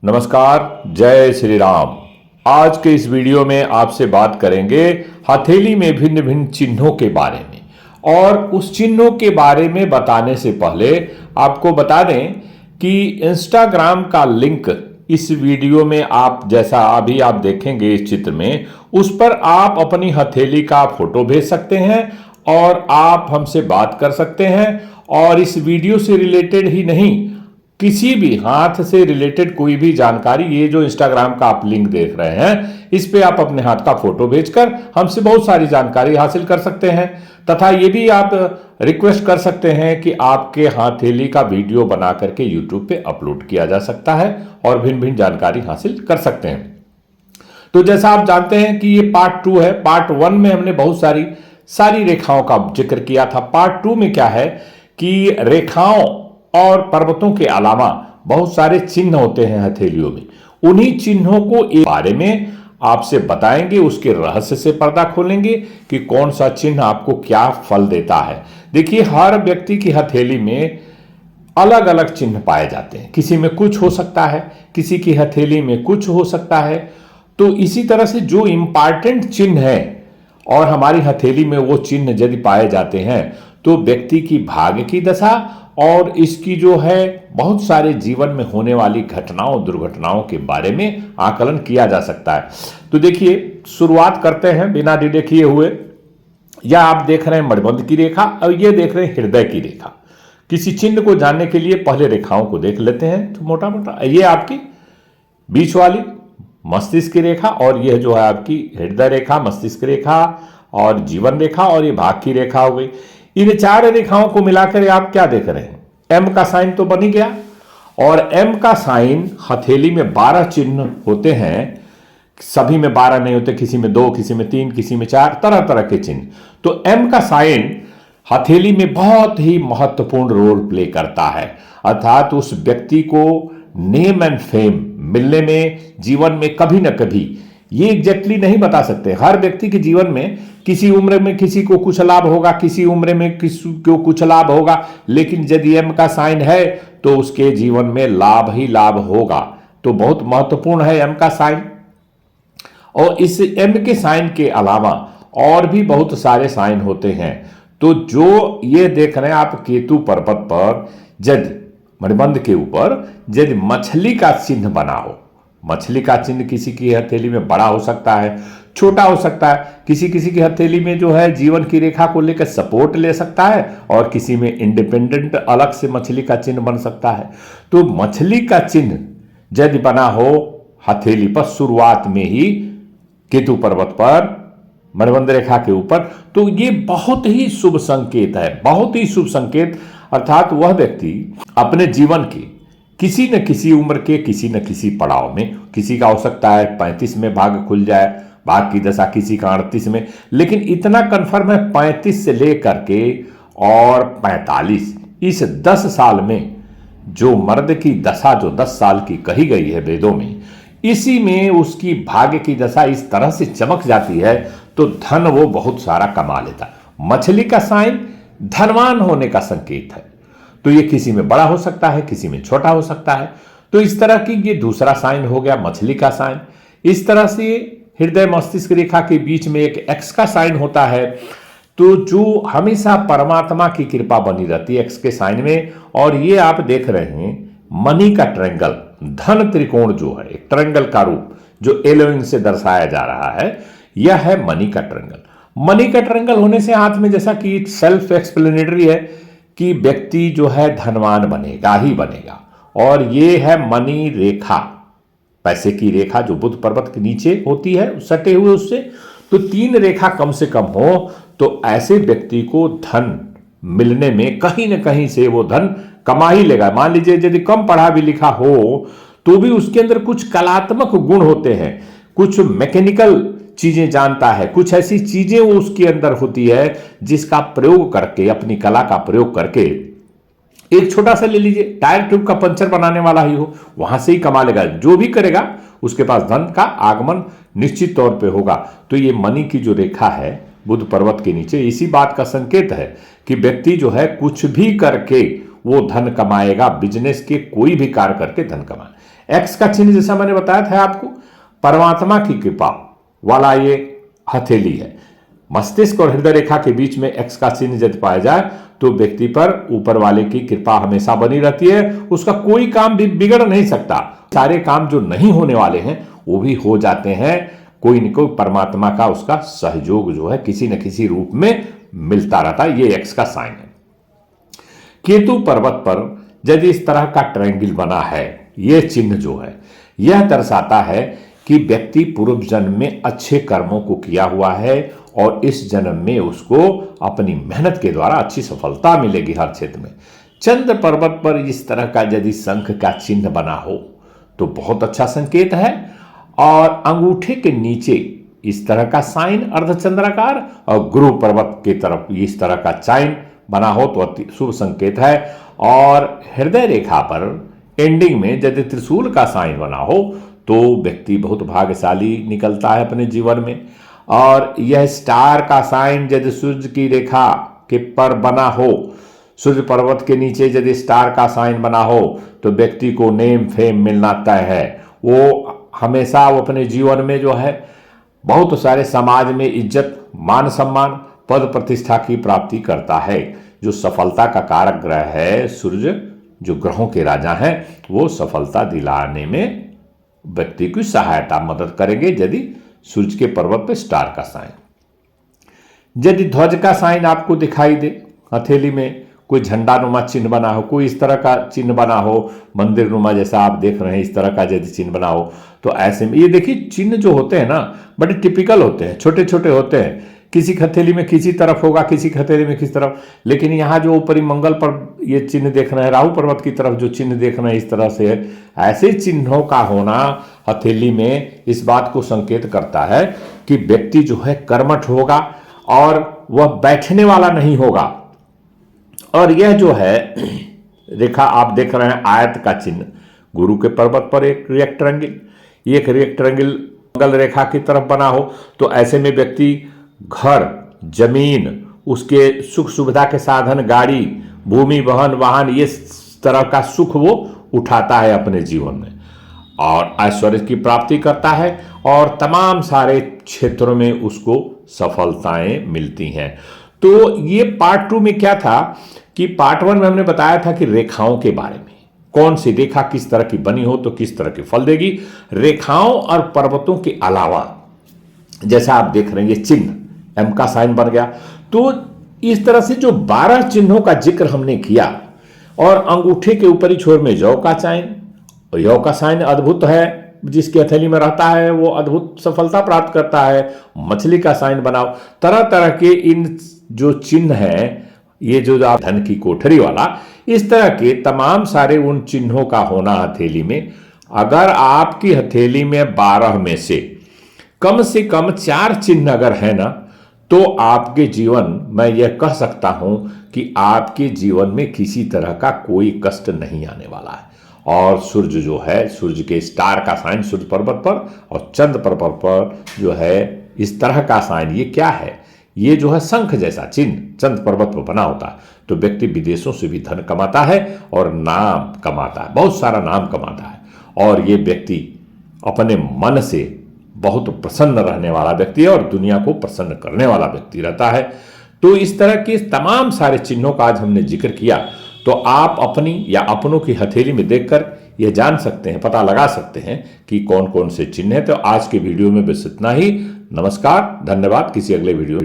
नमस्कार, जय श्री राम। आज के इस वीडियो में आपसे बात करेंगे हथेली में भिन्न भिन्न चिन्हों के बारे में। और उस चिन्हों के बारे में बताने से पहले आपको बता दें कि इंस्टाग्राम का लिंक इस वीडियो में आप जैसा अभी आप देखेंगे इस चित्र में, उस पर आप अपनी हथेली का फोटो भेज सकते हैं और आप हमसे बात कर सकते हैं। और इस वीडियो से रिलेटेड ही नहीं, किसी भी हाथ से रिलेटेड कोई भी जानकारी, ये जो इंस्टाग्राम का आप लिंक देख रहे हैं, इस पे आप अपने हाथ का फोटो भेजकर हमसे बहुत सारी जानकारी हासिल कर सकते हैं। तथा ये भी आप रिक्वेस्ट कर सकते हैं कि आपके हथेली का वीडियो बना करके यूट्यूब पे अपलोड किया जा सकता है और भिन्न भिन्न जानकारी हासिल कर सकते हैं। तो जैसा आप जानते हैं कि ये पार्ट 2 है। पार्ट 1 में हमने बहुत सारी रेखाओं का जिक्र किया था। पार्ट 2 में क्या है कि रेखाओं और पर्वतों के अलावा बहुत सारे चिन्ह होते हैं हथेलियों में। उन्हीं चिन्हों को एक बारे में आपसे बताएंगे, उसके रहस्य से पर्दा खोलेंगे कि कौन सा चिन्ह आपको क्या फल देता है। देखिए, हर व्यक्ति की हथेली में अलग अलग चिन्ह पाए जाते हैं। किसी में कुछ हो सकता है, किसी की हथेली में कुछ हो सकता है। तो इसी तरह से जो इंपॉर्टेंट चिन्ह है और हमारी हथेली में वो चिन्ह यदि पाए जाते हैं तो व्यक्ति की भाग्य की दशा और इसकी जो है बहुत सारे जीवन में होने वाली घटनाओं दुर्घटनाओं के बारे में आकलन किया जा सकता है। तो देखिए, शुरुआत करते हैं बिना डिले किए हुए। या आप देख रहे हैं मणिबंध की रेखा और ये देख रहे हैं हृदय की रेखा। किसी चिन्ह को जानने के लिए पहले रेखाओं को देख लेते हैं। तो मोटा मोटा ये आपकी बीच वाली मस्तिष्क की रेखा, और यह जो है आपकी हृदय रेखा, मस्तिष्क रेखा और जीवन रेखा, और ये भाग की रेखा हो गई। इन 4 रेखाओं को मिलाकर आप क्या देख रहे हैं? एम का साइन तो बन ही गया। और एम का साइन हथेली में 12 चिन्ह होते हैं। सभी में 12 नहीं होते, किसी में 2, किसी में 3, किसी में 4, तरह तरह के चिन्ह। तो एम का साइन हथेली में बहुत ही महत्वपूर्ण रोल प्ले करता है। अर्थात उस व्यक्ति को नेम एंड फेम मिलने में जीवन में कभी ना कभी, ये एग्जैक्टली नहीं बता सकते। हर व्यक्ति के जीवन में किसी उम्र में किसी को कुछ लाभ होगा, किसी उम्र में किसी को कुछ लाभ होगा, लेकिन यदि एम का साइन है तो उसके जीवन में लाभ ही लाभ होगा। तो बहुत महत्वपूर्ण है एम का साइन। और इस एम के साइन के अलावा और भी बहुत सारे साइन होते हैं। तो जो ये देख रहे हैं आप केतु पर्वत पर, यदि मणिबंध के ऊपर यदि मछली का चिन्ह बना हो, मछली का चिन्ह किसी की हथेली में बड़ा हो सकता है, छोटा हो सकता है। किसी किसी की हथेली में जो है जीवन की रेखा को लेकर सपोर्ट ले सकता है और किसी में इंडिपेंडेंट अलग से मछली का चिन्ह बन सकता है। तो मछली का चिन्ह यदि बना हो हथेली पर शुरुआत में ही केतु पर्वत पर मणिबंध रेखा के ऊपर, तो ये बहुत ही शुभ संकेत है, बहुत ही शुभ संकेत। अर्थात वह व्यक्ति अपने जीवन की किसी न किसी उम्र के किसी न किसी पड़ाव में, किसी का हो सकता है 35 में भाग्य खुल जाए, भाग की दशा किसी का 38 में, लेकिन इतना कंफर्म है 35 से लेकर के और 45, इस 10 साल में जो मर्द की दशा जो 10 साल की कही गई है वेदों में, इसी में उसकी भाग्य की दशा इस तरह से चमक जाती है तो धन वो बहुत सारा कमा लेता है। मछली का साइन धनवान होने का संकेत है। तो ये किसी में बड़ा हो सकता है, किसी में छोटा हो सकता है। तो इस तरह की ये दूसरा साइन हो गया मछली का साइन। इस तरह से हृदय मस्तिष्क रेखा के बीच में एक एक्स का साइन होता है, तो जो हमेशा परमात्मा की कृपा बनी रहती है एक्स के साइन में। और ये आप देख रहे हैं मनी का ट्रायंगल, धन त्रिकोण जो है एक ट्रायंगल का रूप जो एलोइंग से दर्शाया जा रहा है, यह है मनी का ट्रायंगल। मनी का ट्रायंगल होने से हाथ में, जैसा कि सेल्फ एक्सप्लेनेटरी है कि व्यक्ति जो है धनवान बनेगा ही बनेगा। और ये है मनी रेखा, पैसे की रेखा जो बुध पर्वत के नीचे होती है सटे हुए उससे। तो 3 रेखा कम से कम हो तो ऐसे व्यक्ति को धन मिलने में कहीं ना कहीं से वो धन कमा ही लेगा। मान लीजिए यदि कम पढ़ा भी लिखा हो तो भी उसके अंदर कुछ कलात्मक गुण होते हैं, कुछ मैकेनिकल चीजें जानता है, कुछ ऐसी चीजें वो उसके अंदर होती है जिसका प्रयोग करके, अपनी कला का प्रयोग करके, एक छोटा सा ले लीजिए टायर ट्यूब का पंचर बनाने वाला ही हो, वहां से ही कमा लेगा। जो भी करेगा उसके पास धन का आगमन निश्चित तौर पे होगा। तो ये मनी की जो रेखा है बुध पर्वत के नीचे, इसी बात का संकेत है कि व्यक्ति जो है कुछ भी करके वो धन कमाएगा, बिजनेस के कोई भी कार्य करके धन कमाए। एक्स का चिन्ह जैसा मैंने बताया था आपको, परमात्मा की कृपा वाला ये हथेली है। मस्तिष्क और हृदय रेखा के बीच में एक्स का चिन्ह यदि पाया जाए तो व्यक्ति पर ऊपर वाले की कृपा हमेशा बनी रहती है, उसका कोई काम भी बिगड़ नहीं सकता। सारे काम जो नहीं होने वाले हैं वो भी हो जाते हैं, कोई न कोई परमात्मा का उसका सहयोग जो है किसी न किसी रूप में मिलता रहता है। ये एक्स का साइन है। केतु पर्वत पर यदि इस तरह का ट्रायंगल बना है, यह चिन्ह जो है यह दर्शाता है कि व्यक्ति पूर्व जन्म में अच्छे कर्मों को किया हुआ है और इस जन्म में उसको अपनी मेहनत के द्वारा अच्छी सफलता मिलेगी हर क्षेत्र में। चंद्र पर्वत पर इस तरह का यदि शंख का चिन्ह बना हो तो बहुत अच्छा संकेत है, और अंगूठे के नीचे इस तरह का साइन अर्धचंद्राकार और गुरु पर्वत की तरफ इस तरह का साइन बना हो तो अति शुभ संकेत है। और हृदय रेखा पर एंडिंग में यदि त्रिशूल का साइन बना हो तो व्यक्ति बहुत भाग्यशाली निकलता है अपने जीवन में। और यह स्टार का साइन यदि सूर्य की रेखा के पर बना हो, सूर्य पर्वत के नीचे यदि स्टार का साइन बना हो तो व्यक्ति को नेम फेम मिलना तय है। वो हमेशा वो अपने जीवन में जो है बहुत सारे समाज में इज्जत, मान सम्मान, पद प्रतिष्ठा की प्राप्ति करता है। जो सफलता का कारक ग्रह है सूर्य, जो ग्रहों के राजा हैं, वो सफलता दिलाने में व्यक्ति की सहायता मदद करेंगे यदि सूर्य के पर्वत पर स्टार का साइन। यदि ध्वज का साइन आपको दिखाई दे, हथेली में कोई झंडा नुमा चिन्ह बना हो, कोई इस तरह का चिन्ह बना हो, मंदिर नुमा जैसा आप देख रहे हैं इस तरह का यदि चिन्ह बना हो तो ऐसे में ये देखिए चिन्ह जो होते हैं ना बड़े टिपिकल होते हैं, छोटे छोटे होते हैं। किसी हथेली में किसी तरफ होगा, किसी हथेली में किसी तरफ, लेकिन यहाँ जो ऊपरी मंगल पर ये चिन्ह देख रहे हैं, राहु पर्वत की तरफ जो चिन्ह देख रहे हैं इस तरह से है। ऐसे चिन्हों का होना हथेली में इस बात को संकेत करता है कि व्यक्ति जो है कर्मठ होगा और वह बैठने वाला नहीं होगा। और यह जो है रेखा आप देख रहे हैं आयत का चिन्ह, गुरु के पर्वत पर एक रेक्टेंगल, एक रेक्टेंगल मंगल रेखा की तरफ बना हो तो ऐसे में व्यक्ति घर, जमीन, उसके सुख सुविधा के साधन, गाड़ी, भूमि, वाहन वाहन, ये तरह का सुख वो उठाता है अपने जीवन में और ऐश्वर्य की प्राप्ति करता है और तमाम सारे क्षेत्रों में उसको सफलताएं मिलती हैं। तो ये पार्ट 2 में क्या था कि पार्ट 1 में हमने बताया था कि रेखाओं के बारे में, कौन सी रेखा किस तरह की बनी हो तो किस तरह की फल देगी। रेखाओं और पर्वतों के अलावा जैसा आप देख रहे हैं ये चिन्ह एम का साइन बन गया, तो इस तरह से जो 12 चिन्हों का जिक्र हमने किया और अंगूठे के ऊपरी छोर में जौ का साइन, यौ का साइन अद्भुत है, जिसकी हथेली में रहता है वो अद्भुत सफलता प्राप्त करता है। मछली का साइन बनाओ, तरह तरह के इन जो चिन्ह हैं, ये जो आप धन की कोठरी वाला, इस तरह के तमाम सारे उन चिन्हों का होना हथेली में, अगर आपकी हथेली में 12 में से कम 4 चिन्ह अगर है ना तो आपके जीवन, मैं यह कह सकता हूं कि आपके जीवन में किसी तरह का कोई कष्ट नहीं आने वाला है। और सूर्य जो है, सूर्य के स्टार का साइन सूर्य पर्वत पर और चंद्र पर्वत पर जो है इस तरह का साइन, ये क्या है, ये जो है शंख जैसा चिन्ह चंद्र पर्वत पर बना होता है तो व्यक्ति विदेशों से भी धन कमाता है और नाम कमाता है, बहुत सारा नाम कमाता है। और ये व्यक्ति अपने मन से बहुत प्रसन्न रहने वाला व्यक्ति है और दुनिया को प्रसन्न करने वाला व्यक्ति रहता है। तो इस तरह के तमाम सारे चिन्हों का आज हमने जिक्र किया, तो आप अपनी या अपनों की हथेली में देखकर यह जान सकते हैं, पता लगा सकते हैं कि कौन कौन से चिन्ह हैं। तो आज के वीडियो में बस इतना ही। नमस्कार, धन्यवाद। किसी अगले वीडियो